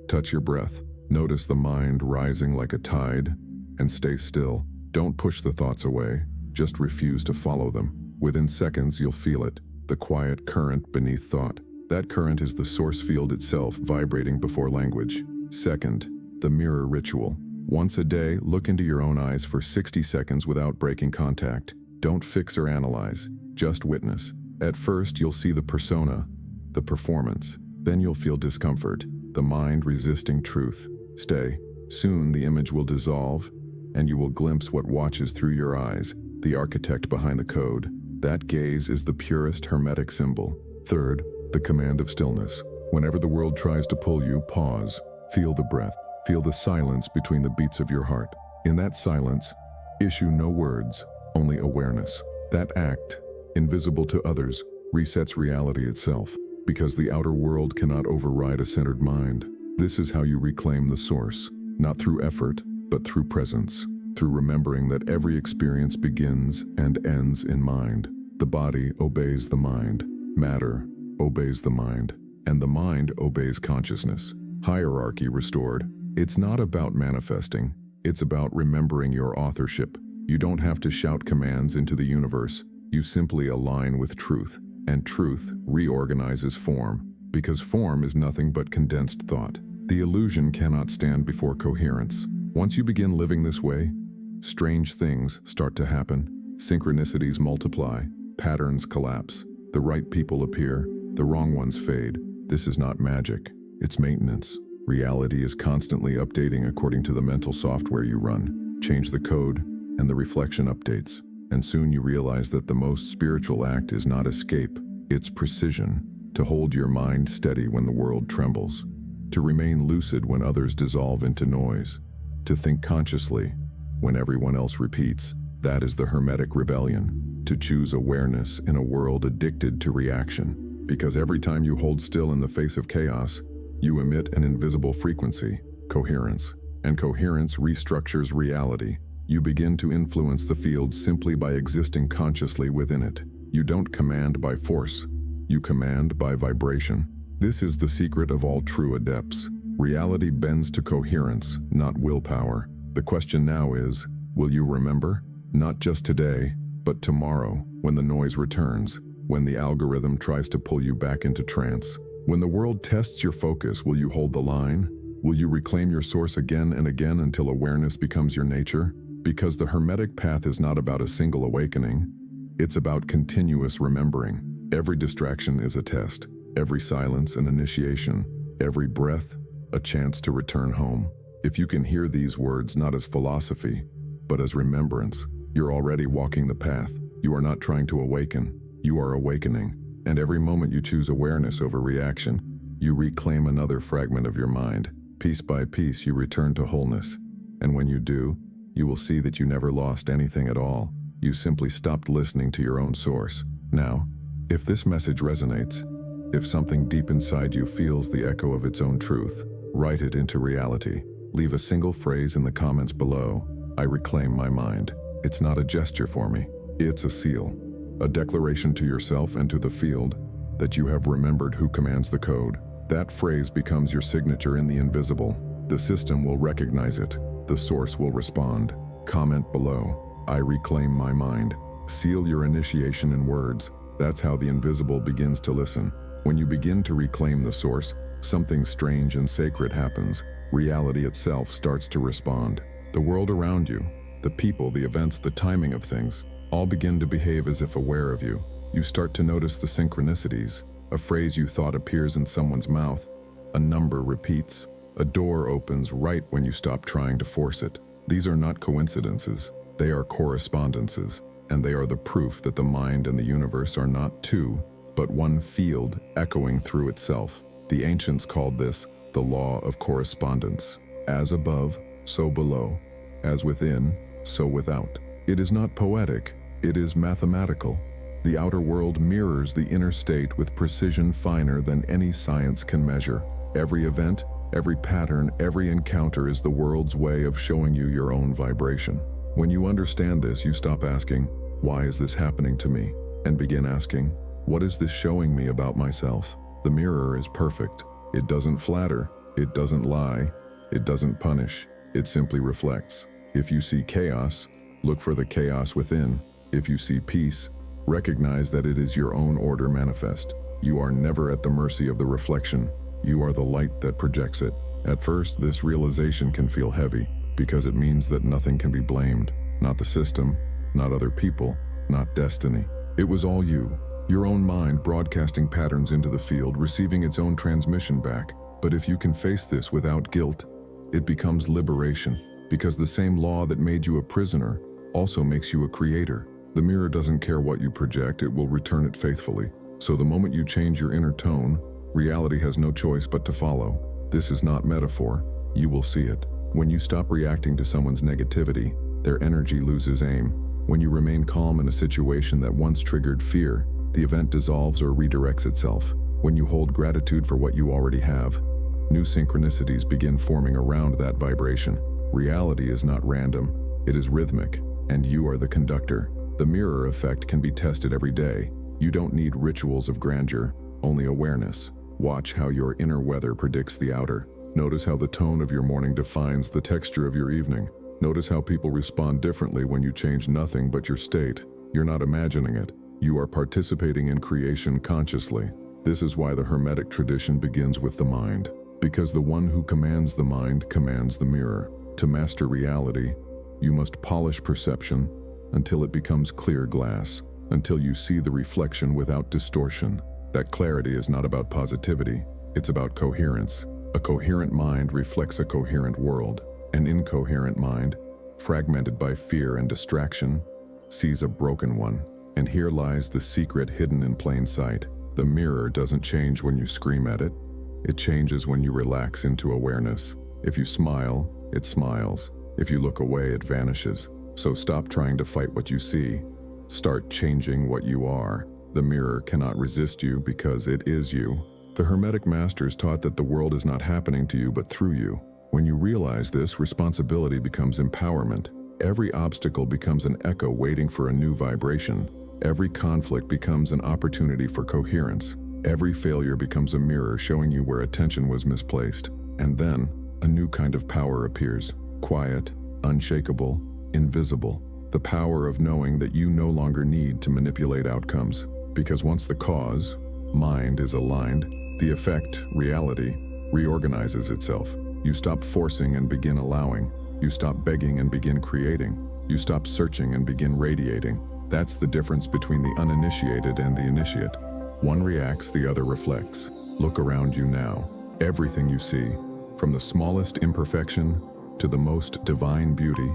Speaker 1: touch your breath. Notice the mind rising like a tide, and stay still. Don't push the thoughts away. Just refuse to follow them. Within seconds, you'll feel it, the quiet current beneath thought. That current is the source field itself vibrating before language. Second, the mirror ritual. Once a day, look into your own eyes for 60 seconds without breaking contact. Don't fix or analyze, just witness. At first, you'll see the persona, the performance. Then you'll feel discomfort, the mind resisting truth. Stay. Soon the image will dissolve, and you will glimpse what watches through your eyes, the architect behind the code. That gaze is the purest Hermetic symbol. Third, the command of stillness. Whenever the world tries to pull you, pause. Feel the breath. Feel the silence between the beats of your heart. In that silence, issue no words, only awareness. That act, invisible to others, resets reality itself. Because the outer world cannot override a centered mind. This is how you reclaim the source, not through effort, but through presence. Through remembering that every experience begins and ends in mind. The body obeys the mind. Matter obeys the mind. And the mind obeys consciousness. Hierarchy restored. It's not about manifesting. It's about remembering your authorship. You don't have to shout commands into the universe. You simply align with truth. And truth reorganizes form. Because form is nothing but condensed thought. The illusion cannot stand before coherence. Once you begin living this way, strange things start to happen. Synchronicities multiply. Patterns collapse. The right people appear. The wrong ones fade. This is not magic. It's maintenance. Reality is constantly updating according to the mental software you run. Change the code, and the reflection updates. And soon you realize that the most spiritual act is not escape, it's precision, to hold your mind steady when the world trembles, to remain lucid when others dissolve into noise, to think consciously when everyone else repeats. That is the Hermetic rebellion, to choose awareness in a world addicted to reaction. Because every time you hold still in the face of chaos, you emit an invisible frequency, coherence. And coherence restructures reality. You begin to influence the field simply by existing consciously within it. You don't command by force, you command by vibration. This is the secret of all true adepts. Reality bends to coherence, not willpower. The question now is, will you remember? Not just today, but tomorrow, when the noise returns, when the algorithm tries to pull you back into trance. When the world tests your focus, will you hold the line? Will you reclaim your source again and again until awareness becomes your nature? Because the Hermetic path is not about a single awakening, it's about continuous remembering. Every distraction is a test, every silence an initiation, every breath a chance to return home. If you can hear these words not as philosophy, but as remembrance, you're already walking the path. You are not trying to awaken, you are awakening. And every moment you choose awareness over reaction, you reclaim another fragment of your mind. Piece by piece, you return to wholeness. And when you do, you will see that you never lost anything at all. You simply stopped listening to your own source. Now, if this message resonates, if something deep inside you feels the echo of its own truth, write it into reality. Leave a single phrase in the comments below. I reclaim my mind. It's not a gesture for me. It's a seal. A declaration to yourself and to the field that you have remembered who commands the code. That phrase becomes your signature in the invisible. The system will recognize it. The source will respond. Comment below. I reclaim my mind. Seal your initiation in words. That's how the invisible begins to listen. When you begin to reclaim the source, something strange and sacred happens. Reality itself starts to respond. The world around you, the people, the events, the timing of things, all begin to behave as if aware of you. You start to notice the synchronicities. A phrase you thought appears in someone's mouth. A number repeats. A door opens right when you stop trying to force it. These are not coincidences. They are correspondences, and they are the proof that the mind and the universe are not two, but one field echoing through itself. The ancients called this the law of correspondence. As above, so below. As within, so without. It is not poetic, it is mathematical. The outer world mirrors the inner state with precision finer than any science can measure. Every event, every pattern, every encounter is the world's way of showing you your own vibration. When you understand this, you stop asking, why is this happening to me? And begin asking, what is this showing me about myself? The mirror is perfect. It doesn't flatter, it doesn't lie, it doesn't punish, it simply reflects. If you see chaos, look for the chaos within. If you see peace, recognize that it is your own order manifest. You are never at the mercy of the reflection. You are the light that projects it. At first, this realization can feel heavy because it means that nothing can be blamed. Not the system, not other people, not destiny. It was all you. Your own mind broadcasting patterns into the field, receiving its own transmission back. But if you can face this without guilt, it becomes liberation. Because the same law that made you a prisoner also makes you a creator. The mirror doesn't care what you project, it will return it faithfully. So the moment you change your inner tone, reality has no choice but to follow. This is not metaphor, you will see it. When you stop reacting to someone's negativity, their energy loses aim. When you remain calm in a situation that once triggered fear, the event dissolves or redirects itself. When you hold gratitude for what you already have, new synchronicities begin forming around that vibration. Reality is not random, it is rhythmic, and you are the conductor. The mirror effect can be tested every day. You don't need rituals of grandeur, only awareness. Watch how your inner weather predicts the outer. Notice how the tone of your morning defines the texture of your evening. Notice how people respond differently when you change nothing but your state. You're not imagining it. You are participating in creation consciously. This is why the Hermetic tradition begins with the mind. Because the one who commands the mind commands the mirror. To master reality, you must polish perception until it becomes clear glass, until you see the reflection without distortion. That clarity is not about positivity, it's about coherence. A coherent mind reflects a coherent world. An incoherent mind, fragmented by fear and distraction, sees a broken one. And here lies the secret hidden in plain sight. The mirror doesn't change when you scream at it. It changes when you relax into awareness. If you smile, it smiles. If you look away, it vanishes. So stop trying to fight what you see. Start changing what you are. The mirror cannot resist you because it is you. The Hermetic masters taught that the world is not happening to you but through you. When you realize this, responsibility becomes empowerment. Every obstacle becomes an echo waiting for a new vibration. Every conflict becomes an opportunity for coherence. Every failure becomes a mirror showing you where attention was misplaced. And then, a new kind of power appears. Quiet, unshakable, invisible. The power of knowing that you no longer need to manipulate outcomes. Because once the cause, mind, is aligned, the effect, reality, reorganizes itself. You stop forcing and begin allowing. You stop begging and begin creating. You stop searching and begin radiating. That's the difference between the uninitiated and the initiate. One reacts, the other reflects. Look around you now. Everything you see, from the smallest imperfection to the most divine beauty,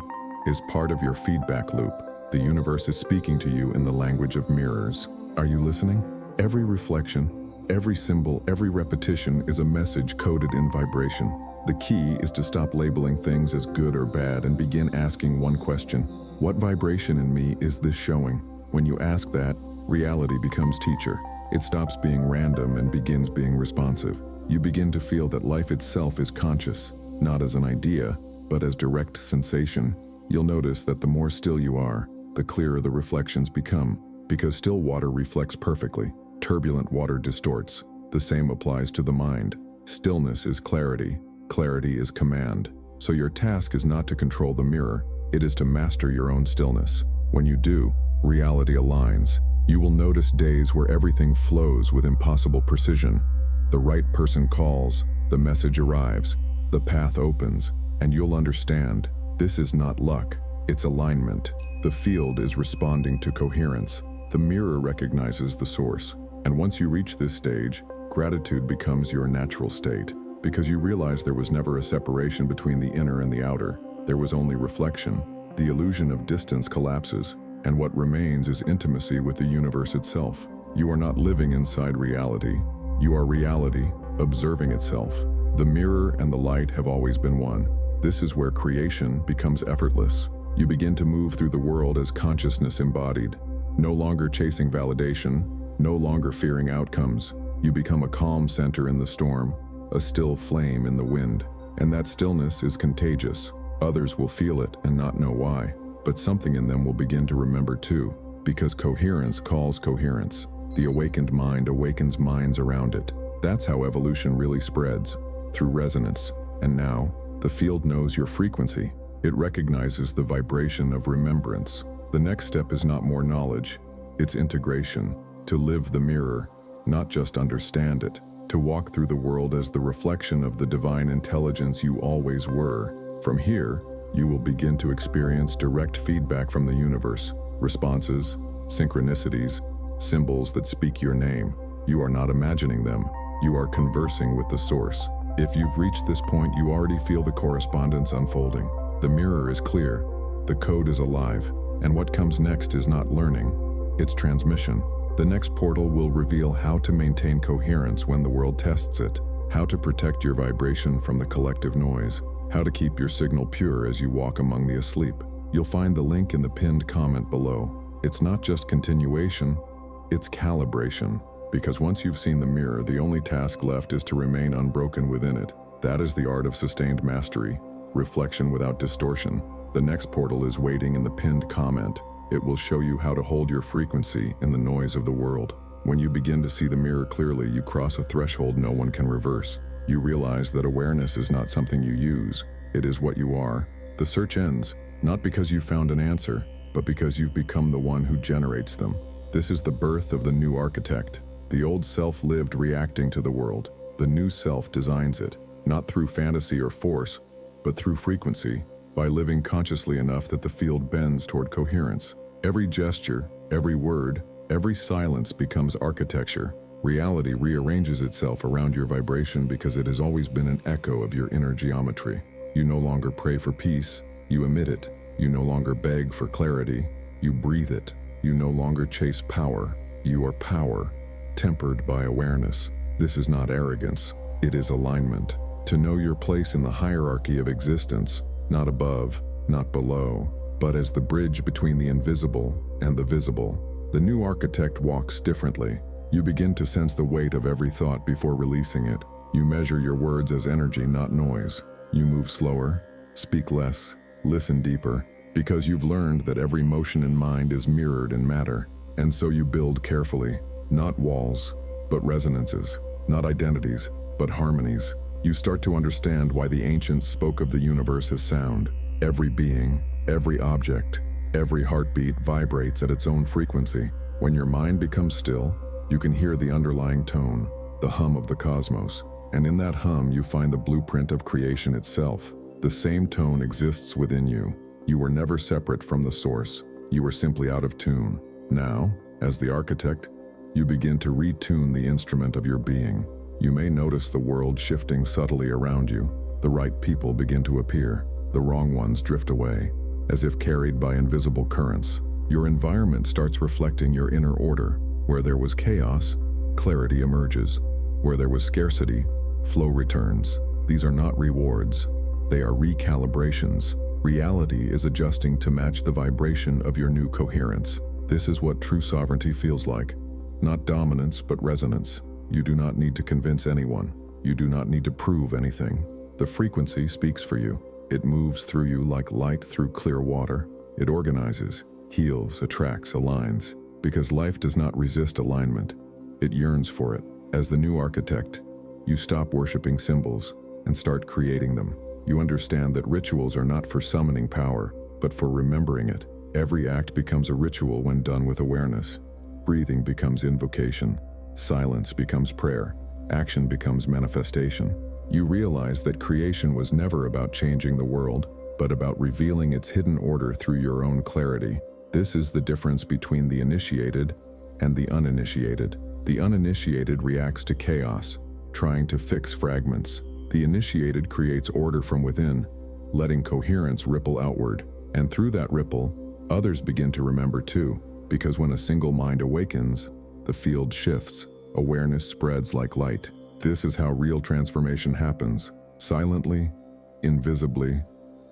Speaker 1: is part of your feedback loop. The universe is speaking to you in the language of mirrors. Are you listening? Every reflection, every symbol, every repetition is a message coded in vibration. The key is to stop labeling things as good or bad and begin asking one question. What vibration in me is this showing? When you ask that, reality becomes teacher. It stops being random and begins being responsive. You begin to feel that life itself is conscious, not as an idea, but as direct sensation. You'll notice that the more still you are, the clearer the reflections become, because still water reflects perfectly. Turbulent water distorts. The same applies to the mind. Stillness is clarity. Clarity is command. So your task is not to control the mirror, it is to master your own stillness. When you do, reality aligns. You will notice days where everything flows with impossible precision. The right person calls, the message arrives, the path opens, and you'll understand, this is not luck, it's alignment. The field is responding to coherence. The mirror recognizes the source. And once you reach this stage, gratitude becomes your natural state. Because you realize there was never a separation between the inner and the outer. There was only reflection. The illusion of distance collapses, and what remains is intimacy with the universe itself. You are not living inside reality. You are reality, observing itself. The mirror and the light have always been one. This is where creation becomes effortless. You begin to move through the world as consciousness embodied, no longer chasing validation, no longer fearing outcomes. You become a calm center in the storm, a still flame in the wind. And that stillness is contagious. Others will feel it and not know why, but something in them will begin to remember too, because coherence calls coherence. The awakened mind awakens minds around it. That's how evolution really spreads, through resonance. And now, the field knows your frequency. It recognizes the vibration of remembrance. The next step is not more knowledge, it's integration. To live the mirror, not just understand it. To walk through the world as the reflection of the divine intelligence you always were. From here, you will begin to experience direct feedback from the universe. Responses, synchronicities, symbols that speak your name. You are not imagining them. You are conversing with the source. If you've reached this point, you already feel the correspondence unfolding. The mirror is clear. The code is alive. And what comes next is not learning, it's transmission. The next portal will reveal how to maintain coherence when the world tests it, how to protect your vibration from the collective noise, how to keep your signal pure as you walk among the asleep. You'll find the link in the pinned comment below. It's not just continuation, it's calibration. Because once you've seen the mirror, the only task left is to remain unbroken within it. That is the art of sustained mastery, reflection without distortion. The next portal is waiting in the pinned comment. It will show you how to hold your frequency in the noise of the world. When you begin to see the mirror clearly, you cross a threshold no one can reverse. You realize that awareness is not something you use, it is what you are. The search ends, not because you found an answer, but because you've become the one who generates them. This is the birth of the new architect. The old self lived reacting to the world. The new self designs it, not through fantasy or force, but through frequency, by living consciously enough that the field bends toward coherence. Every gesture, every word, every silence becomes architecture. Reality rearranges itself around your vibration because it has always been an echo of your inner geometry. You no longer pray for peace, you emit it. You no longer beg for clarity, You breathe it. You no longer chase power. You are power, tempered by awareness. This is not arrogance. It is alignment. To know your place in the hierarchy of existence, not above, not below, but as the bridge between the invisible and the visible. The new architect walks differently. You begin to sense the weight of every thought before releasing it. You measure your words as energy, not noise. You move slower, speak less, listen deeper, because you've learned that every motion in mind is mirrored in matter. And so you build carefully, not walls, but resonances, not identities, but harmonies. You start to understand why the ancients spoke of the universe as sound. Every being, every object, every heartbeat vibrates at its own frequency. When your mind becomes still, you can hear the underlying tone, the hum of the cosmos. And in that hum, you find the blueprint of creation itself. The same tone exists within you. You were never separate from the source. You were simply out of tune. Now, as the architect, you begin to retune the instrument of your being. You may notice the world shifting subtly around you. The right people begin to appear. The wrong ones drift away, as if carried by invisible currents. Your environment starts reflecting your inner order. Where there was chaos, clarity emerges. Where there was scarcity, flow returns. These are not rewards. They are recalibrations. Reality is adjusting to match the vibration of your new coherence. This is what true sovereignty feels like. Not dominance, but resonance. You do not need to convince anyone. You do not need to prove anything. The frequency speaks for you. It moves through you like light through clear water. It organizes, heals, attracts, aligns. Because life does not resist alignment. It yearns for it. As the new architect, you stop worshiping symbols and start creating them. You understand that rituals are not for summoning power, but for remembering it. Every act becomes a ritual when done with awareness. Breathing becomes invocation. Silence becomes prayer. Action becomes manifestation. You realize that creation was never about changing the world, but about revealing its hidden order through your own clarity. This is the difference between the initiated and the uninitiated. The uninitiated reacts to chaos, trying to fix fragments. The initiated creates order from within, letting coherence ripple outward. And through that ripple, others begin to remember too, because when a single mind awakens, the field shifts. Awareness spreads like light. This is how real transformation happens, silently, invisibly,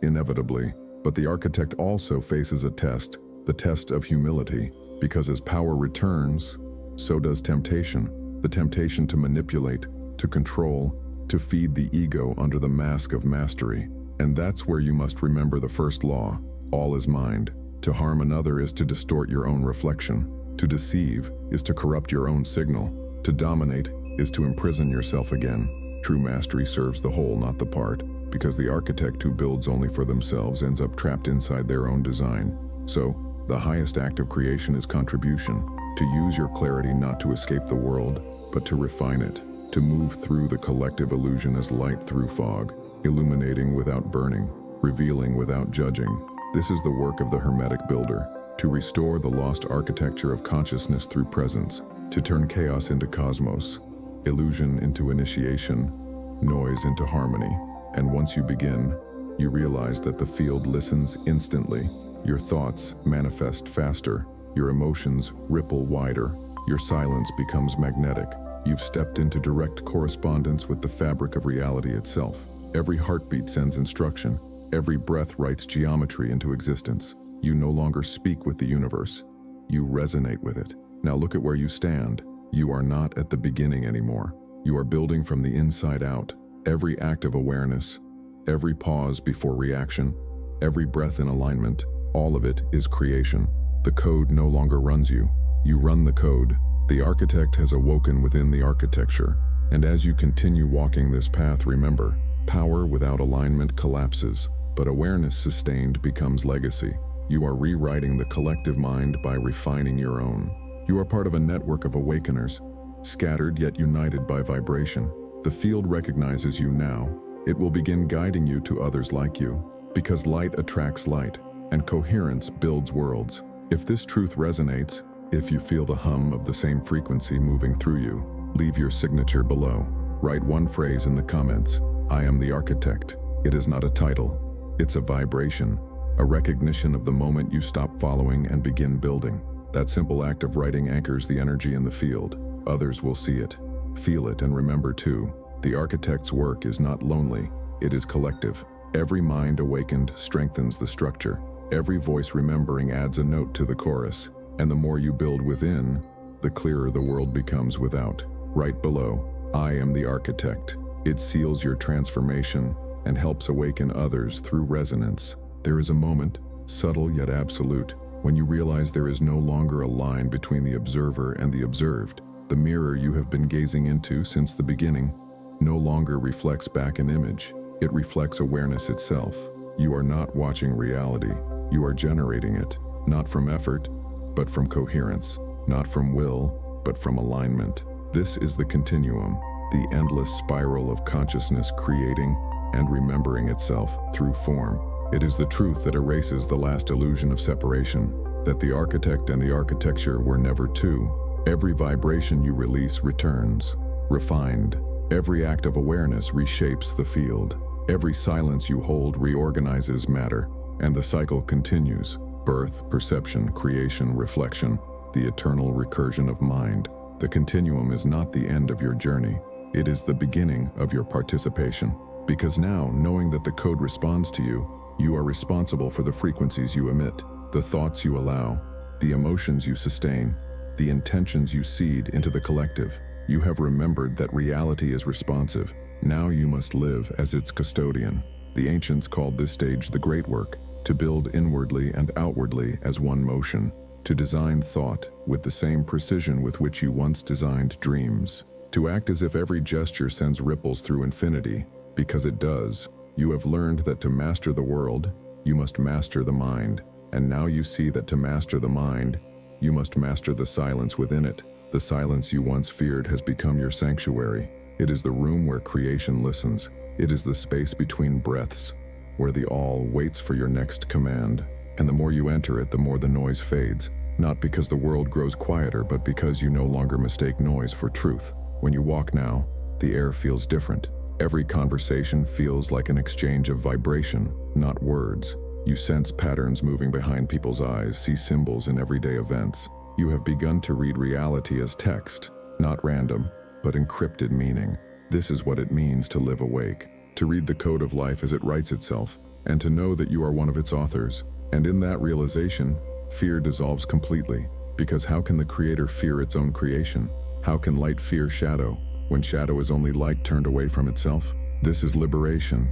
Speaker 1: inevitably. But the architect also faces a test, the test of humility, because as power returns, so does temptation. The temptation to manipulate, to control, to feed the ego under the mask of mastery. And that's where you must remember the first law. All is mind. To harm another is to distort your own reflection. To deceive is to corrupt your own signal. To dominate is to imprison yourself again. True mastery serves the whole, not the part, because the architect who builds only for themselves ends up trapped inside their own design. So, the highest act of creation is contribution. To use your clarity not to escape the world, but to refine it. To move through the collective illusion as light through fog, illuminating without burning, revealing without judging. This is the work of the Hermetic builder, to restore the lost architecture of consciousness through presence, to turn chaos into cosmos, illusion into initiation, noise into harmony. And once you begin, you realize that the field listens instantly. Your thoughts manifest faster, your emotions ripple wider, your silence becomes magnetic. You've stepped into direct correspondence with the fabric of reality itself. Every heartbeat sends instruction. Every breath writes geometry into existence. You no longer speak with the universe. You resonate with it. Now look at where you stand. You are not at the beginning anymore. You are building from the inside out. Every act of awareness, every pause before reaction, every breath in alignment, all of it is creation. The code no longer runs you. You run the code. The architect has awoken within the architecture. And as you continue walking this path, remember, power without alignment collapses, but awareness sustained becomes legacy. You are rewriting the collective mind by refining your own. You are part of a network of awakeners, scattered yet united by vibration. The field recognizes you now. It will begin guiding you to others like you, because light attracts light, and coherence builds worlds. If this truth resonates, if you feel the hum of the same frequency moving through you, leave your signature below. Write one phrase in the comments. I am the architect. It is not a title. It's a vibration. a recognition of the moment you stop following and begin building. That simple act of writing anchors the energy in the field. Others will see it, feel it, and remember too. The architect's work is not lonely, it is collective. Every mind awakened strengthens the structure. Every voice remembering adds a note to the chorus. And the more you build within, the clearer the world becomes without. Right below, I am the architect. It seals your transformation and helps awaken others through resonance. There is a moment, subtle yet absolute, when you realize there is no longer a line between the observer and the observed. The mirror you have been gazing into since the beginning no longer reflects back an image. It reflects awareness itself. You are not watching reality. You are generating it, not from effort, but from coherence, not from will, but from alignment. This is the continuum, the endless spiral of consciousness creating and remembering itself through form. It is the truth that erases the last illusion of separation, that the architect and the architecture were never two. Every vibration you release returns, refined. Every act of awareness reshapes the field. Every silence you hold reorganizes matter, and the cycle continues. Birth, perception, creation, reflection, the eternal recursion of mind. The continuum is not the end of your journey. It is the beginning of your participation. Because now, knowing that the code responds to you, you are responsible for the frequencies you emit, the thoughts you allow, the emotions you sustain, the intentions you seed into the collective. You have remembered that reality is responsive. Now you must live as its custodian. The ancients called this stage the great work, to build inwardly and outwardly as one motion, to design thought with the same precision with which you once designed dreams, to act as if every gesture sends ripples through infinity, because it does. You have learned that to master the world, you must master the mind, and now you see that to master the mind, you must master the silence within it. The silence you once feared has become your sanctuary. It is the room where creation listens. It is the space between breaths, where the all waits for your next command. And the more you enter it, the more the noise fades. Not because the world grows quieter, but because you no longer mistake noise for truth. When you walk now, the air feels different. Every conversation feels like an exchange of vibration, not words. You sense patterns moving behind people's eyes, see symbols in everyday events. You have begun to read reality as text, not random, but encrypted meaning. This is what it means to live awake, to read the code of life as it writes itself, and to know that you are one of its authors. And in that realization, fear dissolves completely, because how can the creator fear its own creation? How can light fear shadow, when shadow is only light turned away from itself? This is liberation,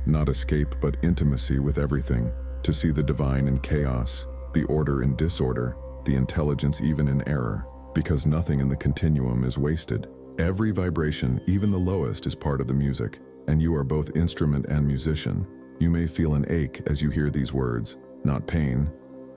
Speaker 1: not escape but intimacy with everything, to see the divine in chaos, the order in disorder, the intelligence even in error, because nothing in the continuum is wasted. Every vibration, even the lowest, is part of the music, and you are both instrument and musician. You may feel an ache as you hear these words, not pain,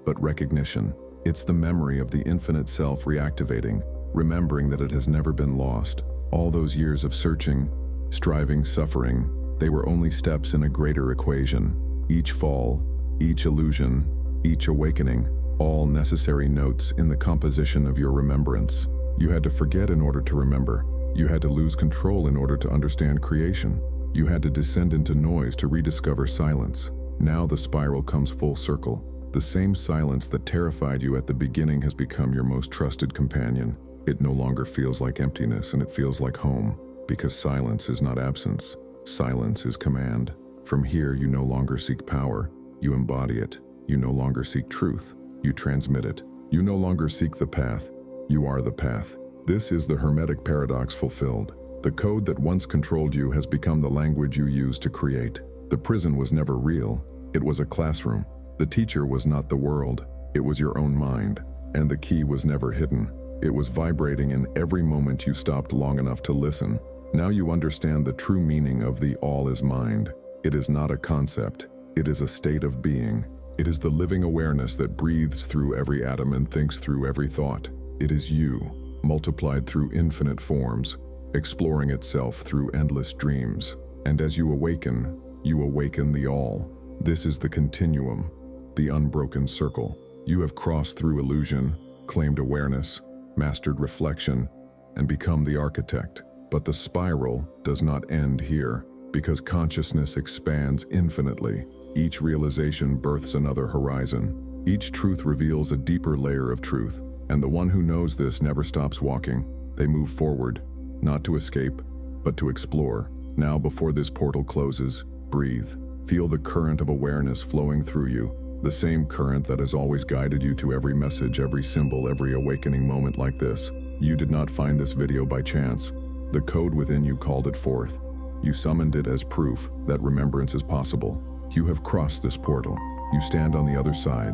Speaker 1: but recognition. It's the memory of the infinite self reactivating, remembering that it has never been lost. All those years of searching, striving, suffering, they were only steps in a greater equation. Each fall, each illusion, each awakening, all necessary notes in the composition of your remembrance. You had to forget in order to remember. You had to lose control in order to understand creation. You had to descend into noise to rediscover silence. Now the spiral comes full circle. The same silence that terrified you at the beginning has become your most trusted companion. It no longer feels like emptiness, and it feels like home, because silence is not absence. Silence is command. From here, you no longer seek power. You embody it. You no longer seek truth. You transmit it. You no longer seek the path. You are the path. This is the Hermetic paradox fulfilled. The code that once controlled you has become the language you use to create. The prison was never real. It was a classroom. The teacher was not the world. It was your own mind. And the key was never hidden. It was vibrating in every moment you stopped long enough to listen. Now you understand the true meaning of the all is mind. It is not a concept. It is a state of being. It is the living awareness that breathes through every atom and thinks through every thought. It is you, multiplied through infinite forms, exploring itself through endless dreams. And as you awaken the all. This is the continuum, the unbroken circle. You have crossed through illusion, claimed awareness, mastered reflection, and become the architect. But the spiral does not end here, because consciousness expands infinitely. Each realization births another horizon. Each truth reveals a deeper layer of truth, and the one who knows this never stops walking. They move forward, not to escape, but to explore. Now, before this portal closes, breathe. Feel the current of awareness flowing through you, the same current that has always guided you to every message, every symbol, every awakening moment like this. You did not find this video by chance. The code within you called it forth. You summoned it as proof that remembrance is possible. You have crossed this portal. You stand on the other side,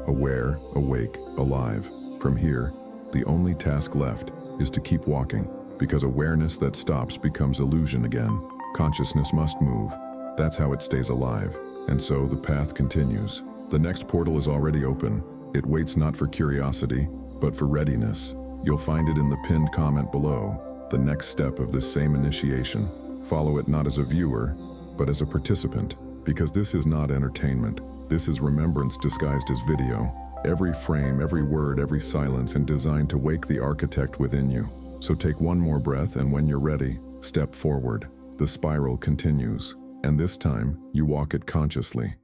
Speaker 1: aware, awake, alive. From here, the only task left is to keep walking, because awareness that stops becomes illusion again. Consciousness must move. That's how it stays alive. And so the path continues. The next portal is already open. It waits not for curiosity, but for readiness. You'll find it in the pinned comment below, the next step of this same initiation. Follow it not as a viewer, but as a participant, because this is not entertainment. This is remembrance disguised as video. Every frame, every word, every silence is designed to wake the architect within you. So take one more breath, and when you're ready, step forward. The spiral continues, and this time, you walk it consciously.